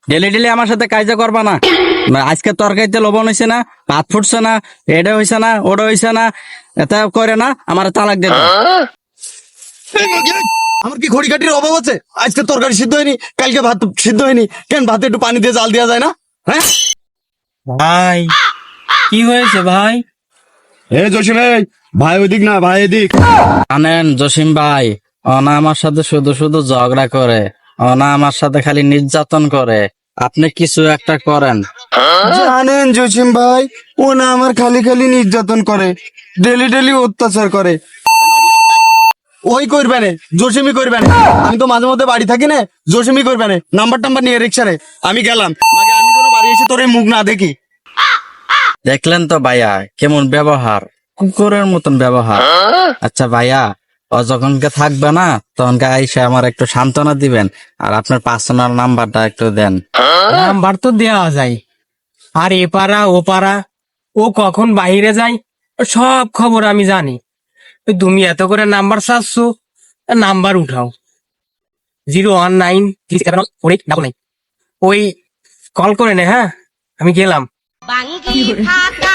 Daily daily আমার সাথে কাজে করবা না। আজকে তরকারিতে লবণ হয়েছে না, ভাত ফুটছে না, এটা হয়েছে না, ওটা হয়েছে না, এটা করে না, আমার তালাক দেবে। আমার কি খড়ি কাঠির অভাব আছে? আজকে তরকারি সিদ্ধ হয়নি, কালকে ভাত সিদ্ধ হয়নি, কেন ভাতে একটু পানি দিয়ে জাল দেওয়া যায় না? হ্যাঁ ভাই কি হয়েছে ভাই? এ জসিম ভাই ওইদিক না, ভাই এদিক। জানেন জসিম ভাই, অনা আমার সাথে শুধু শুধু ঝগড়া করে, অনা আমার সাথে খালি নির্যাতন করে। আপনি কিছু একটা করেন। জানেন জসিম ভাই, ও না আমার খালি খালি নির্যাতন করে, ডেলি ডেলি অত্যাচার করে। ওই করবে না, জসিমই করবে না। আমি তো মাঝে মধ্যে বাড়ি থাকি না, জসিমই করবে না। নাম্বার টাম্বার নিয়ে রিক্সা রে আমি গেলাম, আগে আমি যেন বাড়ি এসে তোর এই মুখ না দেখি। দেখলেন তো ভাইয়া কেমন ব্যবহার, কুকুরের মতন ব্যবহার। আচ্ছা ভাইয়া, ও যখনকে থাকবে না তখনকে আইসা আমার একটু সান্ত্বনা দিবেন, আর আপনার পার্সোনাল নাম্বারটা একটু দেন। নাম্বার তো দেওয়া যায়, আর এ পাড়া ও পাড়া, ও কখন বাইরে যায় সব খবর আমি জানি। ওই তুমি এত করে নাম্বার চাচ্ছ, নাম্বার উঠাও 019 ওই কল করে নে। হ্যাঁ আমি গেলাম। বাঙ্গি থাকা